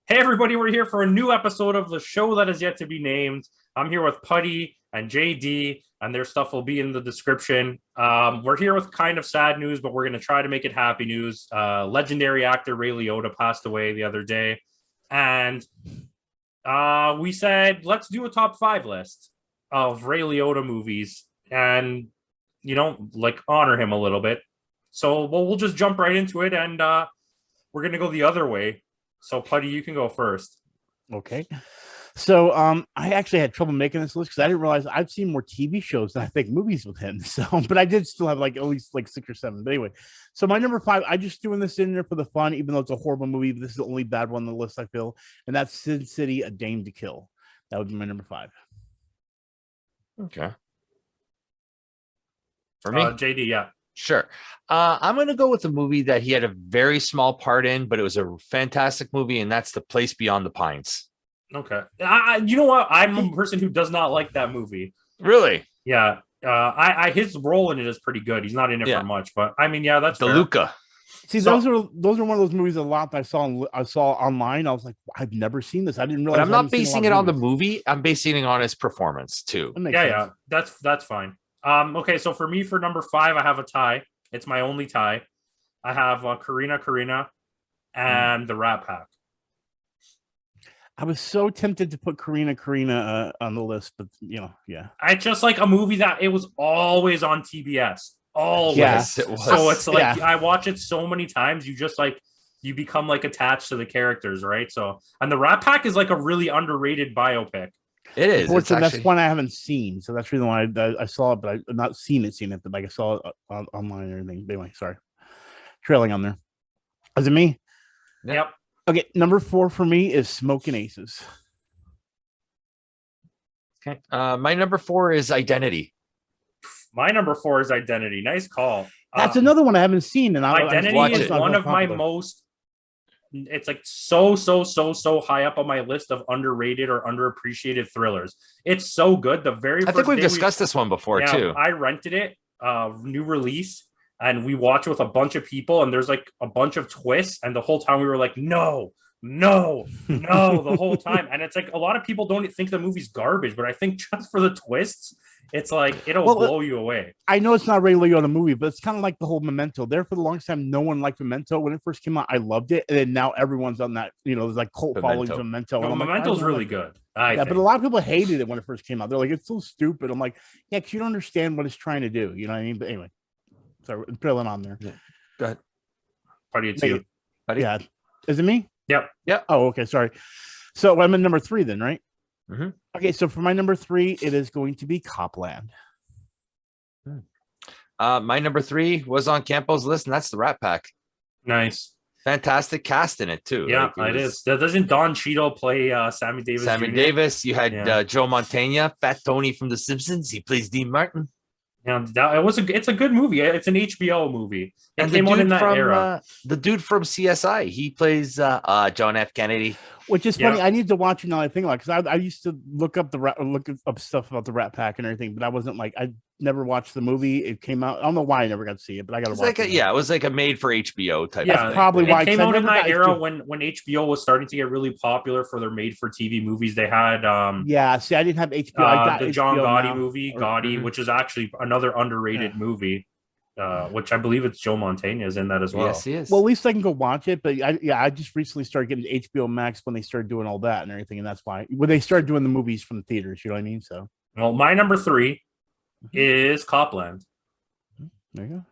Hey, everybody, we're here for a new episode of the show that is yet to be named. I'm here with Putty and JD, and their stuff will be in the description. We're here with kind of sad news, but we're going to try to make it happy news. Legendary actor Ray Liotta passed away the other day, and we said, let's do a top 5 list of Ray Liotta movies and, honor him a little bit. So we'll just jump right into it, and we're going to go the other way. So, Putty, you can go first. Okay. So, I actually had trouble making this list because I didn't realize I've seen more TV shows than I think movies with him. So, but I did still have at least 6 or 7. But anyway, so my number 5, I just doing this in there for the fun, even though it's a horrible movie. But this is the only bad one on the list, I feel, and that's Sin City: A Dame to Kill. That would be my number 5. Okay. For me, JD, yeah. Sure. I'm going to go with a movie that he had a very small part in, but it was a fantastic movie, and that's The Place Beyond the Pines. Okay. You know what? I'm a person who does not like that movie. Really? Yeah. His role in it is pretty good. He's not in it for much, but I mean, yeah, that's DeLuca. See, those are one of those movies a lot that I saw online. I was like, I've never seen this. I didn't realize. But I'm not basing it on the movie. I'm basing it on his performance too. Yeah. That's fine. Okay, so for me, for number 5, I have a tie. It's my only tie. I have Karina and the Rat Pack. I was so tempted to put Karina on the list, but yeah. I just like a movie that it was always on TBS. Always. Yes, it was. So it's like I watch it so many times, you become attached to the characters, right? So, and the Rat Pack is a really underrated biopic. It is. Unfortunately, that's one I haven't seen, so that's the reason why I saw it, but I've not seen it, but I saw it online and everything. But anyway, sorry, trailing on there. Is it me? Yep. Okay, number 4 for me is Smoking Aces. Okay. My number 4 is Identity. My number 4 is Identity. Nice call. That's another one I haven't seen, and Identity is one of my most. It's so high up on my list of underrated or underappreciated thrillers. It's so good. I think we've discussed this one before too. I rented it, new release, and we watched with a bunch of people, and there's a bunch of twists, and the whole time we were like, no, the whole time. And it's a lot of people don't think the movie's garbage, but I think just for the twists, it's it'll blow you away. I know it's not Ray Liotta movie, but it's kind of like the whole Memento. There for the longest time, no one liked Memento. When it first came out, I loved it, and then now everyone's on that. There's cult followings of Memento. No, Memento's really good. But a lot of people hated it when it first came out. They're like, it's so stupid. I'm like, yeah, because you don't understand what it's trying to do. You know what I mean? But anyway, sorry, I'm drilling on there. Yeah. Go ahead. Party it's you. Yeah. Is it me? Yep. Oh, okay. Sorry. So I'm in number 3 then, right? Mm-hmm. Okay, so for my number 3, it is going to be Copland. My number 3 was on Campo's list, and that's the Rat Pack. Nice. Fantastic cast in it too. Yeah, it is. Doesn't Don Cheadle play Sammy Davis? Davis. You had Joe Mantegna, Fat Tony from The Simpsons. He plays Dean Martin. Yeah, it's a good movie. It's an HBO movie. It came on in that era. The dude from CSI, he plays John F. Kennedy. Which is funny. I need to watch it now. I think because I used to look up stuff about the Rat Pack and everything, but I wasn't I never watched the movie. It came out. I don't know why I never got to see it, but I got to watch it. It was a made for HBO type. Yeah, of thing. Probably why it came out in that era when HBO was starting to get really popular for their made for TV movies. They had see, I didn't have HBO. I got the John Gotti movie, Gotti, which is actually another underrated movie. Which I believe it's Joe Mantegna is in that as well. Yes, he is. Well, at least I can go watch it. But I just recently started getting HBO Max when they started doing all that and everything, and that's why when they started doing the movies from the theaters. You know what I mean? So, well, my number 3 is Copland. There you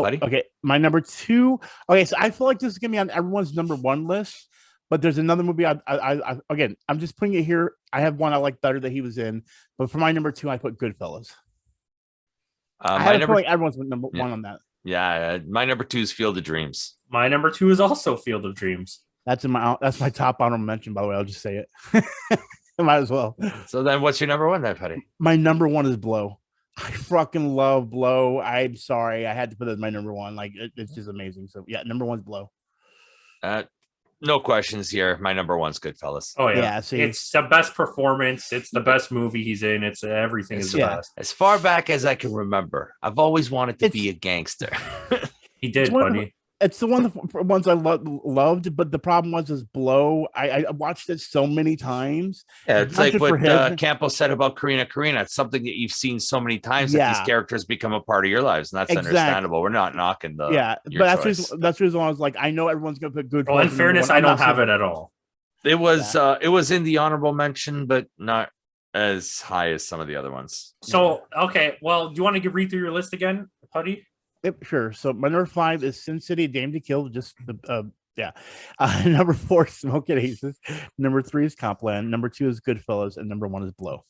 go. Okay, my number 2. Okay, so I feel like this is gonna be on everyone's number 1 list. But there's another movie. I again, I'm just putting it here. I have one I like better that he was in, but for my number 2, I put Goodfellas. I have a feeling everyone's number 1 on that. Yeah, my number 2 is Field of Dreams. My number 2 is also Field of Dreams. That's my top honorable mention, by the way. I'll just say it. Might as well. So then what's your number 1 then, Putty? My number 1 is Blow. I fucking love Blow. I'm sorry. I had to put it as my number 1. It's just amazing. So yeah, number 1 is Blow. No questions here. My number 1's Goodfellas. Oh yeah. It's the best performance. It's the best movie he's in. It's everything is the best. As far back as I can remember, I've always wanted to be a gangster. He did, buddy. It's the ones I loved, but the problem was is Blow. I watched it so many times. Yeah, it's Not like just for what him. Campo said about Karina. It's something that you've seen so many times that these Yeah. characters become a part of your lives, and that's Exactly. understandable. We're not knocking the but that's choice. the reason why I was like, I know everyone's gonna put good. Well, in fairness, I don't have it at all. It was in the honorable mention, but not as high as some of the other ones. So okay, well, do you want to read through your list again, Putty? Yep, sure. So my number 5 is Sin City, Dame to Kill. Just number 4, Smoking Aces. Number 3 is Copland. Number 2 is Goodfellas, and number 1 is Blow.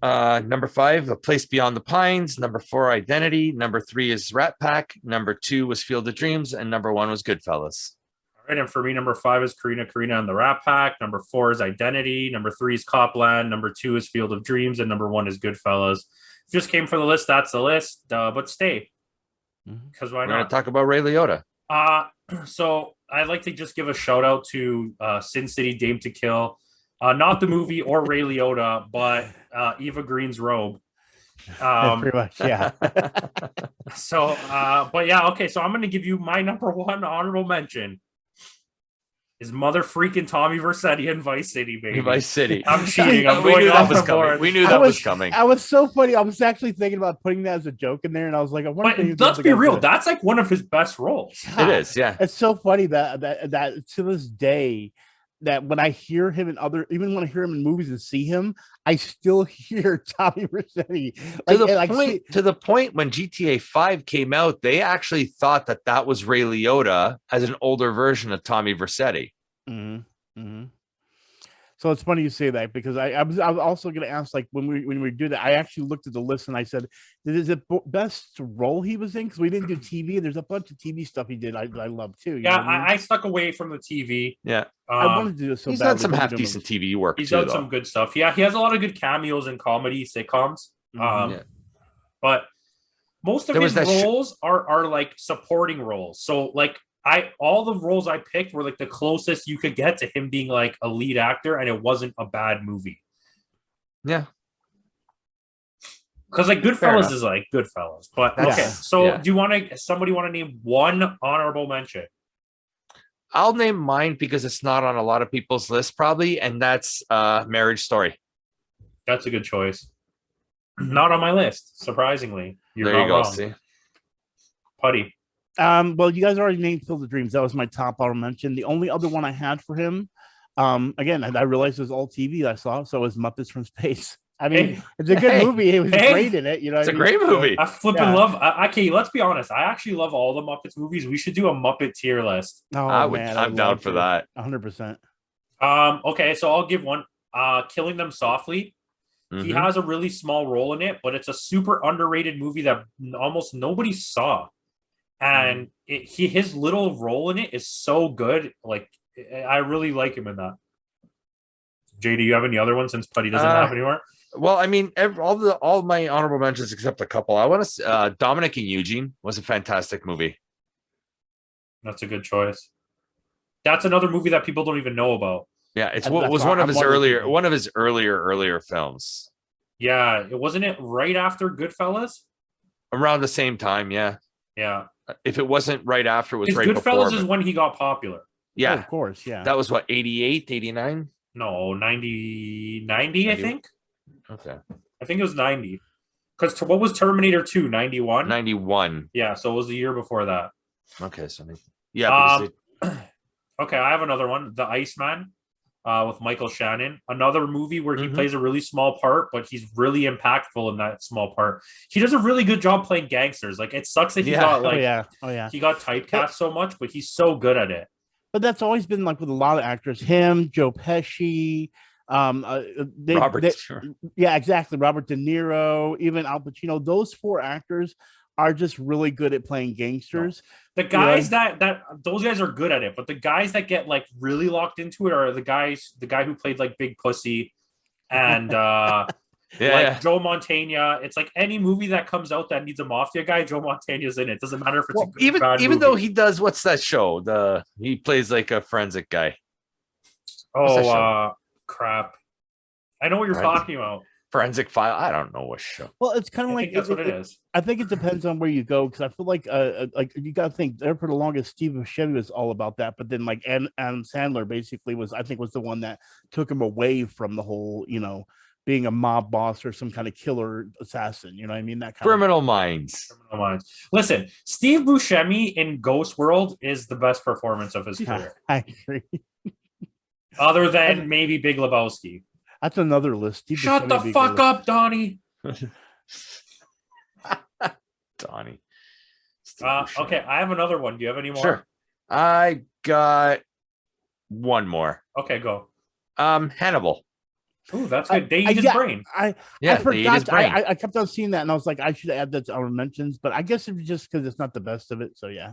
Number 5, A Place Beyond the Pines. Number 4, Identity. Number 3 is Rat Pack. Number 2 was Field of Dreams, and number 1 was Goodfellas. All right, and for me, number 5 is Karina and the Rat Pack. Number 4 is Identity. Number 3 is Copland. Number 2 is Field of Dreams, and number 1 is Goodfellas. Just came for the list. That's the list. But stay. Because why We're going not? to talk about Ray Liotta. So I'd like to just give a shout out to Sin City, Dame to Kill. Not the movie or Ray Liotta, but Eva Green's robe. Pretty much, yeah. But yeah, okay. So I'm going to give you my number 1 honorable mention. Is mother freaking Tommy Vercetti in Vice City, baby. Vice City. I'm cheating. I'm we going knew off that was the coming. board. We knew that was coming. I was so funny. I was actually thinking about putting that as a joke in there, and I was like, But let's be real. That's like one of his best roles. It is, yeah. It's so funny that to this day, that when I hear him even when I hear him in movies and see him, I still hear Tommy Vercetti. To the point when GTA 5 came out, they actually thought that was Ray Liotta as an older version of Tommy Vercetti. So it's funny you say that, because I was also going to ask, like, when we do that, I actually looked at the list and I said, "Is it best role he was in?" Because we didn't do TV, and there's a bunch of TV stuff he did I love too. Yeah, I stuck away from the TV. Yeah, I wanted to do this so he's badly. done some half decent TV work. He's done some good stuff. Yeah, he has a lot of good cameos in comedy sitcoms. But most of his roles are like supporting roles. So like all the roles I picked were like the closest you could get to him being like a lead actor, and it wasn't a bad movie. Yeah. Because like Goodfellas is like Goodfellas. But okay, so do you somebody want to name one honorable mention? I'll name mine because it's not on a lot of people's list probably, and that's Marriage Story. That's a good choice. Not on my list, surprisingly. There you go. Wrong. See, Putty. Well, you guys already named Field of Dreams. That was my top honorable mention. The only other one I had for him, again, I realized it was all TV I saw, so it was Muppets from Space. I mean, it's a good movie. It was great in it. You know, it's a great movie. I flipping love. Okay, let's be honest. I actually love all the Muppets movies. We should do a Muppet tier list. Oh, I'm down for that. 100%. Okay, so I'll give one. Killing Them Softly. He has a really small role in it, but it's a super underrated movie that almost nobody saw. And his little role in it is so good. Like, I really like him in that. Jay, do you have any other ones since Putty doesn't have anymore? Well, I mean, all my honorable mentions except a couple. I want to. Dominic and Eugene was a fantastic movie. That's a good choice. That's another movie that people don't even know about. Yeah, it was one of his earlier films. Yeah, wasn't it right after Goodfellas? Around the same time, yeah. Yeah. If it wasn't right after, it was right Goodfellas before. Goodfellas is when he got popular. Yeah, of course, yeah. That was what, 88, 89? No, 90, I think. Okay. I think it was 90. Because what was Terminator 2? 91? 91. Yeah, so it was the year before that. Okay, so yeah. Okay, I have another one. The Iceman with Michael Shannon. Another movie where he plays a really small part, but he's really impactful in that small part. He does a really good job playing gangsters. Like, it sucks that he got he got typecast so much, but he's so good at it. But that's always been like with a lot of actors. Him, Joe Pesci, yeah, exactly. Robert De Niro, even Al Pacino. Those 4 actors are just really good at playing gangsters. The guys that those guys are good at it, but the guys that get like really locked into it are the guy who played like Big Pussy and Joe Mantegna. It's like any movie that comes out that needs a mafia guy, Joe Mantegna's in it. Doesn't matter if it's a good, bad even movie. Though he does, what's that show? He plays like a forensic guy. Crap. I know what you're talking about. Forensic File. I don't know what show. Well, it's kind of I like think that's what it is. I think it depends on where you go because I feel like you got to think there for the longest. Steve Buscemi was all about that, but then like Adam Sandler basically was the one that took him away from the whole being a mob boss or some kind of killer assassin. You know what I mean? That kind Criminal Minds. Criminal Minds. Listen, Steve Buscemi in Ghost World is the best performance of his career, I agree. other than maybe Big Lebowski. That's another list. Steve Shut Buscemi the would be fuck good. up, Donnie. Donnie. Okay, I have another one. Do you have any more? Sure. I got one more. Okay, go. Hannibal. Ooh, that's good. They eat his brain. I Yeah, they eat his forgot. brain. I kept on seeing that, and I was like, I should add that to our mentions, but I guess it's just because it's not the best of it. So yeah,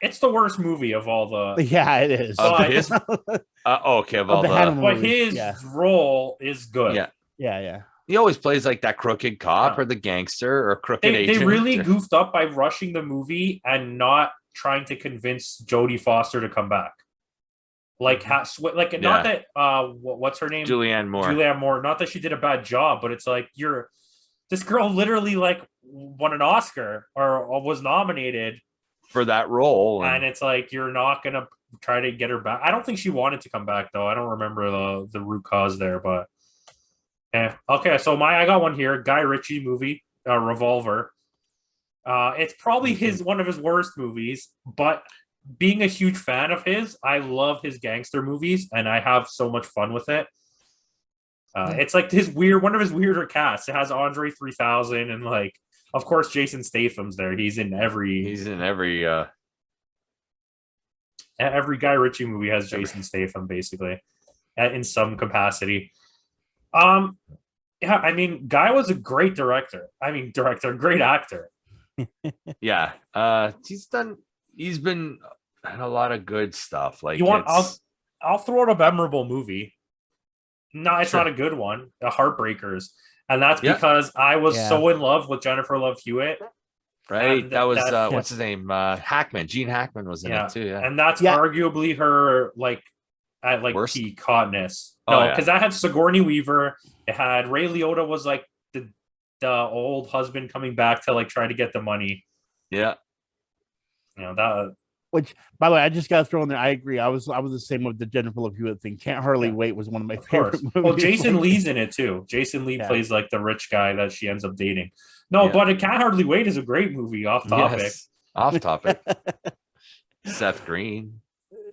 It's the worst movie of all the. yeah, it is. Of his, okay, of all the the, Hannibal But movies, his yeah. role is good. yeah, yeah. he always plays like that crooked cop Yeah. or the gangster or crooked They agent. really goofed up by rushing the movie and not trying to convince Jodie Foster to come back. Like, not that what's her name? Julianne Moore. Julianne Moore. Not that she did a bad job, but it's like this girl literally like won an Oscar or was nominated for that role, and it's like you're not gonna try to get her back. I don't think she wanted to come back though. I don't remember the root cause there, but okay. So I got one here. Guy Ritchie movie, Revolver. It's probably one of his worst movies, but being a huge fan of his, I love his gangster movies, and I have so much fun with it. It's like one of his weirder casts. It has Andre 3000 and like, of course, Jason Statham's there. He's in every Guy Ritchie movie has Jason Statham basically, in some capacity. Yeah, I mean, Guy was a great director. Great actor. Yeah, he's been in a lot of good stuff. Like, I'll throw out a memorable movie. No, it's Sure. not a good one. The Heartbreakers, and that's because I was so in love with Jennifer Love Hewitt. Right, And that was what's his name? Hackman. Gene Hackman was in it too. Yeah, and that's arguably her at worst? peak hotness. Oh, No, because that had Sigourney Weaver. It had Ray Liotta was like the old husband coming back to like try to get the money. Yeah, that. Which, by the way, I just got to throw in there. I agree. I was the same with the Jennifer Love Hewitt thing. Can't Hardly Wait was one of my favorite movies. Well, Jason Lee's in it too. Jason Lee plays like the rich guy that she ends up dating. No, but Can't Hardly Wait is a great movie. Off topic. Yes. Off topic. Seth Green.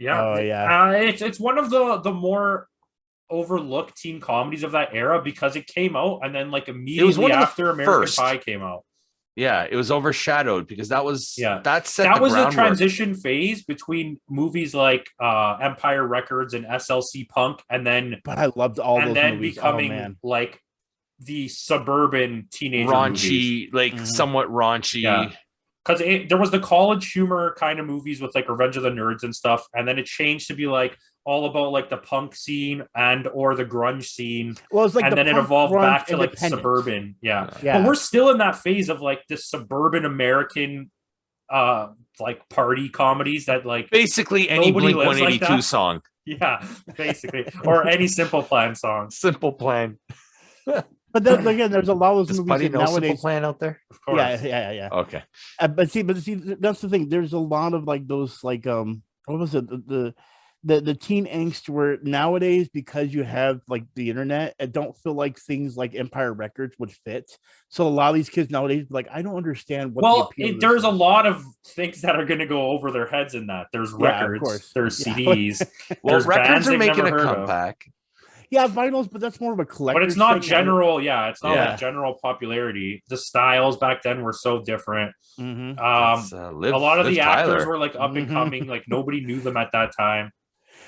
Yeah. Oh yeah. It's one of the more overlooked teen comedies of that era because it came out and then like immediately after American Pie came out. Yeah, it was overshadowed because that was that was a transition phase between movies like Empire Records and SLC Punk, and then but I loved all those then movies. becoming like the suburban teenager raunchy, movies. like somewhat raunchy. Yeah. Because there was the college humor kind of movies with like Revenge of the Nerds and stuff, and then it changed to be like all about like the punk scene and or the grunge scene. Well, it's like and then it evolved back to like suburban. Yeah. Yeah. But we're still in that phase of like this suburban American like party comedies that like basically any Blink 182 like song. Yeah, basically. Or any Simple Plan song. Simple Plan. But then again, there's a lot of those movies nowadays. Simple Plan out there. Of course. Yeah. Okay. But see, that's the thing. There's a lot of like those like what was it the teen angst where nowadays because you have like the internet, I don't feel like things like Empire Records would fit. So a lot of these kids nowadays like I don't understand what. There's a lot of things that are going to go over their heads in that. There's records, there's CDs. Well, there's records are making a comeback. Yeah, vinyls, but that's more of a collector. But it's not general. It's not like general popularity. The styles back then were so different. Mm-hmm. A lot of the actors were like up and coming. Like nobody knew them at that time.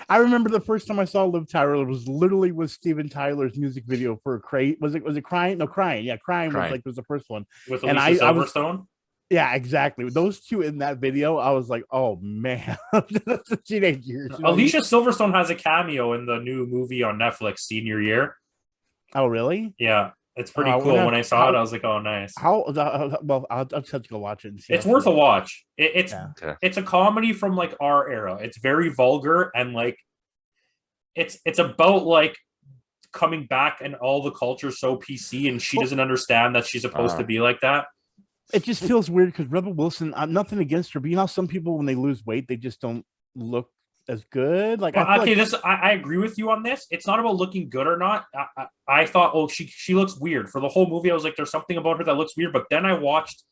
I remember the first time I saw Liv Tyler was literally with Steven Tyler's music video for Crying. Was it Crying? No, Crying. Yeah, Crying was the first one. With Alicia Silverstone? Yeah, exactly. Those two in that video, I was like, oh man, that's the teenage years. Alicia Silverstone has a cameo in the new movie on Netflix, Senior Year. Oh, really? Yeah, it's pretty cool. When I saw it, I was like, oh, nice. Well, I'll just have to go watch it. And see it's worth a watch. It's a comedy from like our era. It's very vulgar and like it's about like coming back and all the culture's so PC and she doesn't understand that she's supposed to be like that. It just feels weird because Rebel Wilson, I'm nothing against her, but you know, some people when they lose weight, they just don't look as good. Like, well, I feel okay, I agree with you on this. It's not about looking good or not. I thought, oh, she looks weird for the whole movie. I was like, there's something about her that looks weird. But then I watched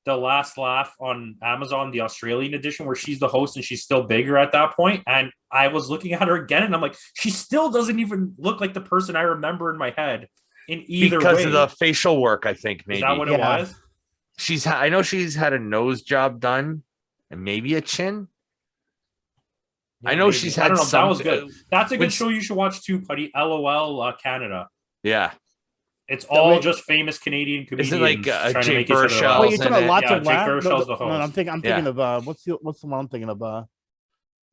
The Last Laugh on Amazon, the Australian edition, where she's the host and she's still bigger at that point. And I was looking at her again, and I'm like, she still doesn't even look like the person I remember in my head. In either because way, of the facial work, I think maybe. Is that what it was? I know she's had a nose job done and maybe a chin. Yeah, I know maybe. she's I had don't know. some. That was good. That's a good show you should watch too, Putty. LOL Canada. Yeah. It's all just famous Canadian comedians. Is it like trying to Jake make each other laugh. Baruchel? Wait, you're talking about lots of Jake laughs? Baruchel's the host. No, I'm thinking of what's the one I'm thinking of?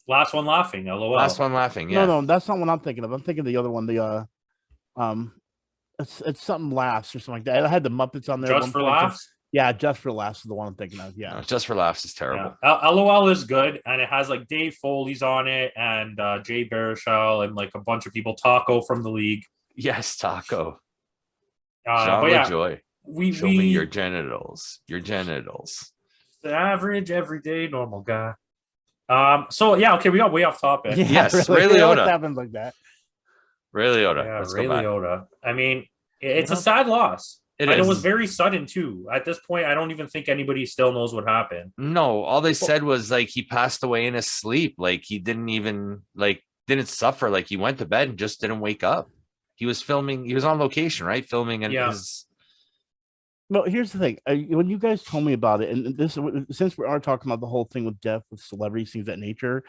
Last One Laughing. LOL. Last One Laughing. Yeah. No, that's not what I'm thinking of. I'm thinking of the other one. The it's something laughs or something like that. I had the Muppets on there. Just for Laughs. Yeah, Just for Laughs is the one I'm thinking of. Yeah, No, Just for Laughs is terrible. Yeah. LOL is good, and it has like Dave Foley's on it, and Jay Baruchel, and like a bunch of people. Taco from the League. Yes, Taco. But yeah, Joy. Show me your genitals. Your genitals. The average, everyday, normal guy. So yeah, okay, we got way off topic. Yeah, Yes, really, Ray what Liotta. happens like that. Ray Liotta. Yeah, Let's Ray go back. Liotta. I mean, it's a sad loss. It It is. was very sudden too. At this point, I don't even think anybody still knows what happened. No, all they said was like he passed away in his sleep. Like he didn't even didn't suffer. Like he went to bed and just didn't wake up. He was filming. He was on location, right? Filming and his. Well, here's the thing. When you guys told me about it, and this, since we are talking about the whole thing with death, with celebrities, things of that nature,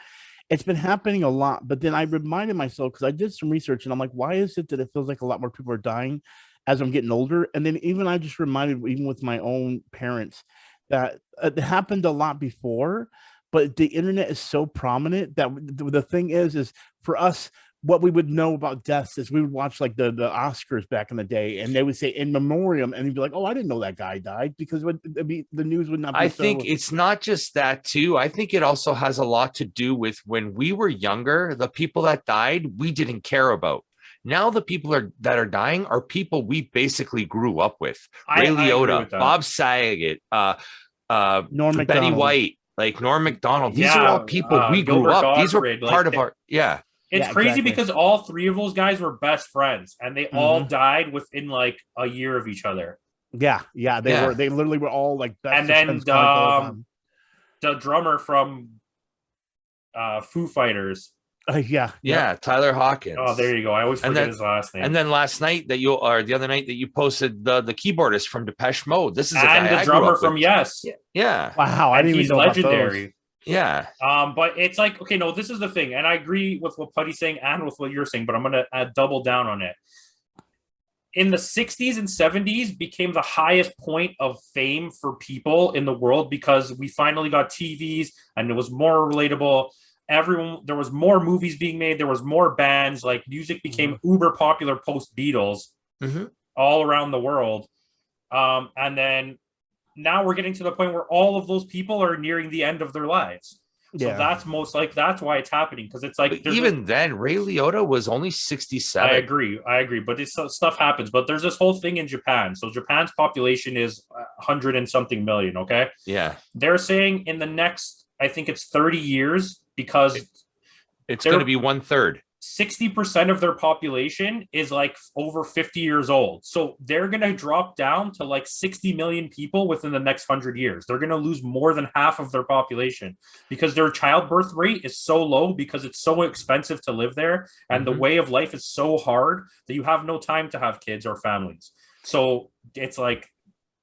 it's been happening a lot. But then I reminded myself, because I did some research, and I'm like, why is it that it feels like a lot more people are dying as I'm getting older? And then even I just reminded, even with my own parents, that it happened a lot before, but the internet is so prominent that the thing is for us, what we would know about deaths is we would watch like the Oscars back in the day, and they would say in memoriam, and you'd be like, oh, I didn't know that guy died, because the news would not be. I think it's not just that too. I think it also has a lot to do with when we were younger, the people that died, we didn't care about. Now the people that are dying are people we basically grew up with. Ray Liotta, Bob Saget, Norm Betty Macdonald. White, like Norm Macdonald. These are all people we grew Gilbert up. These were Gottfried, part of our It's crazy because all three of those guys were best friends, and they all died within like a year of each other. Yeah, they were. They literally were all like best and then friends. The drummer from Foo Fighters. Tyler Hawkins. Oh, there you go. I always forget his last name. And then the other night that you posted the keyboardist from Depeche Mode. This is and the drummer from Yes. Yeah. Wow, I didn't even know legendary. Yeah. But it's like, okay, no, this is the thing, and I agree with what Putty's saying and with what you're saying, but I'm gonna double down on it. In the 60s and 70s became the highest point of fame for people in the world because we finally got TVs and it was more relatable. There was more movies being made, there was more bands, like music became uber popular post Beatles all around the world. And then now we're getting to the point where all of those people are nearing the end of their lives. So that's that's why it's happening, because it's like even then Ray Liotta was only 67. I agree, but this stuff happens. But there's this whole thing in Japan. So Japan's population is 100 and something million. Okay, they're saying in the next, I think it's 30 years, because it's going to be 1/3. 60% of their population is like over 50 years old. So they're going to drop down to like 60 million people within the next 100 years. They're going to lose more than half of their population because their childbirth rate is so low because it's so expensive to live there. And the way of life is so hard that you have no time to have kids or families. So it's like,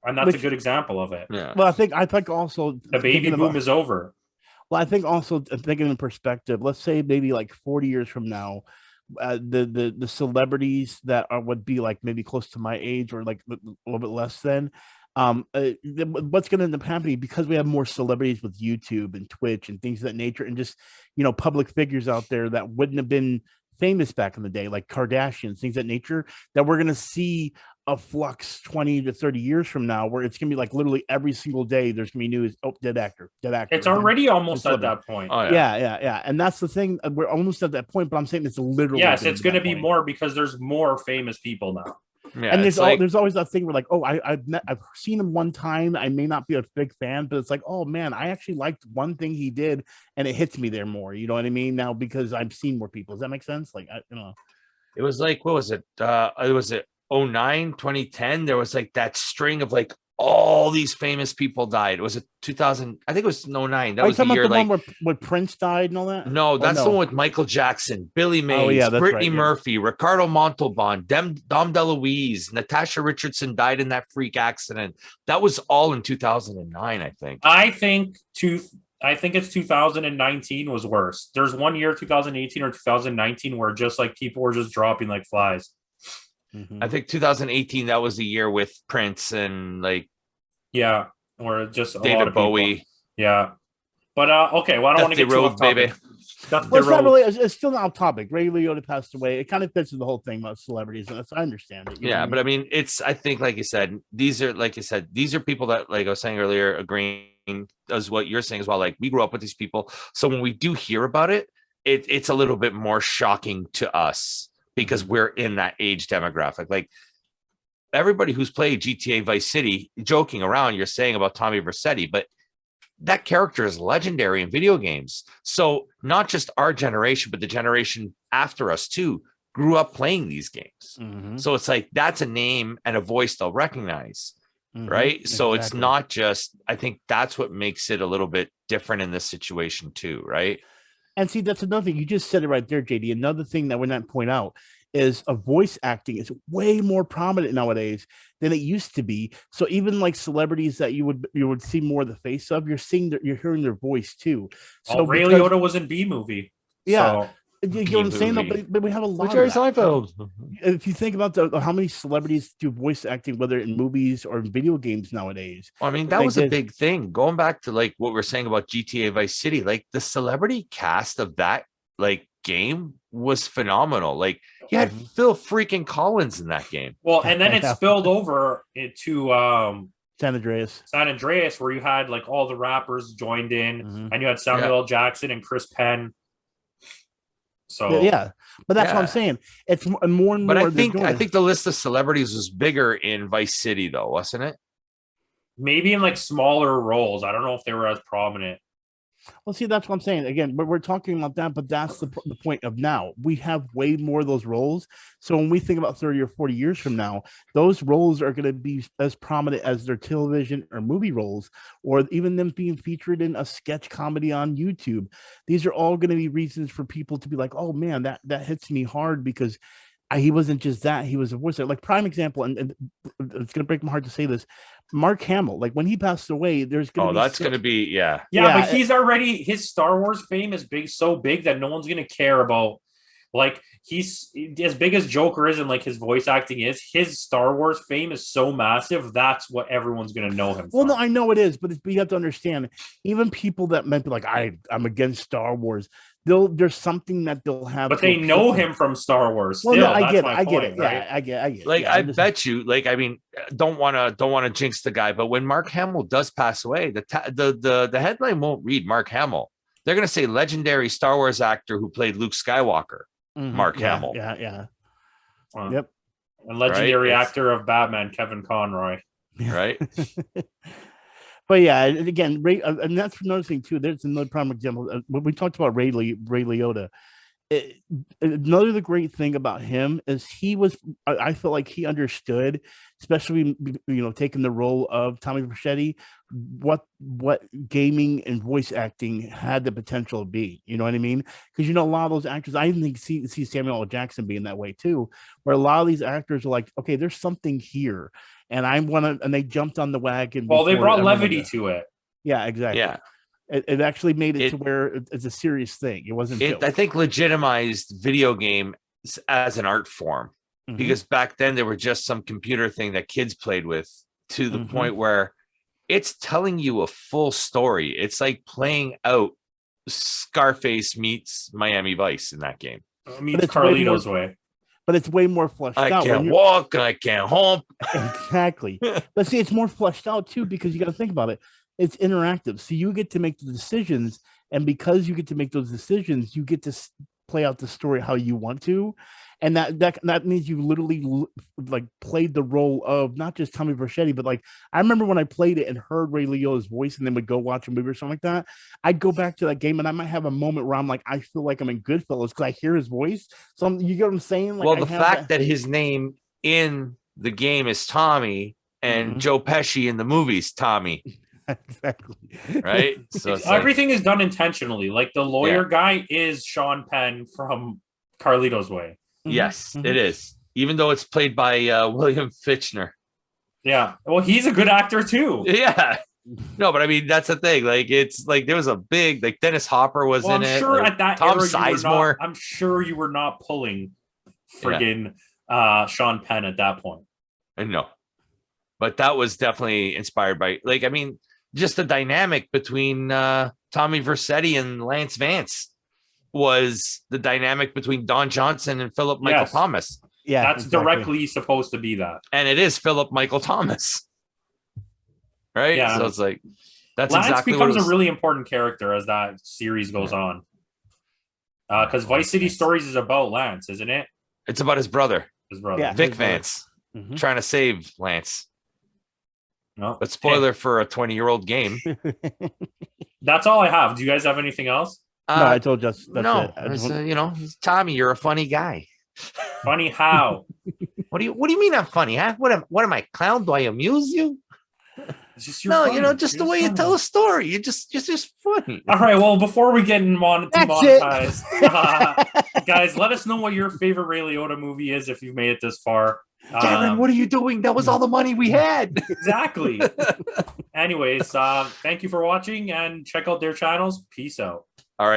and that's a good example of it. Yeah. Well, I think also the baby boom is over. Well, I think also thinking in perspective, let's say maybe like 40 years from now, the celebrities that would be like maybe close to my age or like a little bit less than, what's going to end up happening, because we have more celebrities with YouTube and Twitch and things of that nature, and just, public figures out there that wouldn't have been famous back in the day, like Kardashians, things of that nature, that we're going to see a flux 20 to 30 years from now, where it's gonna be like literally every single day there's gonna be news. Oh, dead actor. It's already almost at that point. Oh Yeah. And that's the thing. We're almost at that point, but I'm saying it's literally it's going to be more because there's more famous people now. Yeah, and there's always that thing where like, oh, I've seen him one time. I may not be a big fan, but it's like, oh man, I actually liked one thing he did, and it hits me there more. You know what I mean? Now because I've seen more people. Does that make sense? Like, it was like, what was it? It was it 09, 2010. There was like that string of like all these famous people died. It was a 2000. I think it was 09. That was the year like where Prince died and all that. No, that's the one with Michael Jackson, Billy Mays, Brittany Murphy, Ricardo Montalban, Dom DeLuise, Natasha Richardson died in that freak accident. That was all in 2009, I think. I think it's 2019 was worse. There's one year, 2018 or 2019, where just like people were just dropping like flies. I think 2018, that was the year with Prince and like, or just David Bowie. Yeah. But okay, well, I don't want to get too off topic. Baby. It's not really, it's still not off topic. Ray Liotta passed away. It kind of fits with the whole thing about celebrities. And I understand it. Yeah, but I mean, I think, like you said, these are people that, like I was saying earlier, agreeing as what you're saying as well. Like, we grew up with these people. So when we do hear about it, it's a little bit more shocking to us because we're in that age demographic. Like, everybody who's played GTA Vice City, joking around, you're saying about Tommy Vercetti, but that character is legendary in video games. So not just our generation, but the generation after us too, grew up playing these games. So it's like, that's a name and a voice they'll recognize. Right. So it's not just, I think that's what makes it a little bit different in this situation too. Right. And see, that's another thing. You just said it right there, JD. Another thing that we're not point out is a voice acting is way more prominent nowadays than it used to be. So even like celebrities that you would see more of the face of, you're hearing their voice too. So Ray Liotta was in B movie. Yeah. So. You know what I'm saying? Though, but we have a lot. Jerry Seinfeld. If you think about how many celebrities do voice acting, whether in movies or in video games nowadays. Well, I mean, that was a big thing. Going back to like what we're saying about GTA Vice City, like the celebrity cast of that like game was phenomenal. Like, you had Phil freaking Collins in that game. Well, and then it spilled over into San Andreas, where you had like all the rappers joined in, and you had Samuel L. Jackson and Chris Penn. So but that's what I'm saying. It's more and more. But I think the list of celebrities was bigger in Vice City, though, wasn't it? Maybe in like smaller roles. I don't know if they were as prominent. Well, see, that's what I'm saying. Again, we're talking about that, but that's the point of now. We have way more of those roles. So when we think about 30 or 40 years from now, those roles are going to be as prominent as their television or movie roles, or even them being featured in a sketch comedy on YouTube. These are all going to be reasons for people to be like, oh man, that hits me hard because he wasn't just that, he was a voice actor. Like, prime example, and it's going to break my heart to say this, Mark Hamill, like when he passed away, there's going to be... that's going to be, but he's already, his Star Wars fame is so big that no one's going to care about, like, he's as big as Joker is and like his voice acting is, his Star Wars fame is so massive, that's what everyone's going to know him from. No, I know it is, but you have to understand, even people that might be like, I'm against Star Wars, there's something that they'll have, but they know him from Star Wars. Still. Well, no, I get it. Right? Yeah, I get it. Like, I bet you, like, I mean, don't want to jinx the guy, but when Mark Hamill does pass away, the headline won't read Mark Hamill. They're going to say legendary Star Wars actor who played Luke Skywalker, Mark Hamill. Yeah. Yep. And legendary actor of Batman, Kevin Conroy. Right. But yeah, again, and that's another thing too. There's another prime example. When we talked about Ray Liotta, another great thing about him is I felt like he understood, especially taking the role of Tommy Vercetti, what gaming and voice acting had the potential to be. You know what I mean? Because a lot of those actors, I think see Samuel L. Jackson being that way too, where a lot of these actors are like, okay, there's something here. And and they jumped on the wagon. Well, they brought levity to it. Yeah, exactly. Yeah. It actually made it to where it's a serious thing. It wasn't. I think legitimized video game as an art form, because back then there were just some computer thing that kids played with, to the point where it's telling you a full story. It's like playing out Scarface meets Miami Vice in that game. Meets Carlito's Way. but it's way more fleshed I out. can't walk. I can't hump. Exactly. But see, it's more fleshed out too, because you got to think about it. It's interactive. So you get to make the decisions. And because you get to make those decisions, you get to play out the story how you want to. And that means you literally like played the role of not just Tommy Vercetti, but like I remember when I played it and heard Ray Liotta's voice and then would go watch a movie or something like that. I'd go back to that game and I might have a moment where I'm like, I feel like I'm in Goodfellas because I hear his voice. So you get what I'm saying? Like, well, the fact that his name in the game is Tommy and Joe Pesci in the movies, Tommy. Exactly. Right. So everything is done intentionally. Like the lawyer guy is Sean Penn from Carlito's Way. Yes, it is. Even though it's played by William Fichtner. Yeah. Well, he's a good actor too. Yeah. No, but I mean that's the thing. Like it's like there was a big like Dennis Hopper was in it. Sure like, at that Tom era, Sizemore. I'm sure you were not pulling friggin' Sean Penn at that point. No. But that was definitely inspired by like I mean just the dynamic between Tommy Vercetti and Lance Vance was the dynamic between Don Johnson and Philip Michael Thomas. Yeah, that's directly supposed to be that. And it is Philip Michael Thomas. Right? Yeah. So it's like that's Lance exactly becomes what a really important character as that series goes on. Because Vice City Stories is about Lance, isn't it? It's about his brother. His brother. Yeah. Vic Vance. Trying to save Lance. No. But spoiler for a 20-year-old game. That's all I have. Do you guys have anything else? No, I told you that's no. it. You know, Tommy, you're a funny guy. Funny how? What do you mean I'm funny, huh? What am I, clown? Do I amuse you? It's just You know, just the way you tell a story. You're just funny. All right. Well, before we get demonetized, guys, let us know what your favorite Ray Liotta movie is if you've made it this far. Darren, what are you doing? That was all the money we had. Exactly. Anyways, thank you for watching and check out their channels. Peace out.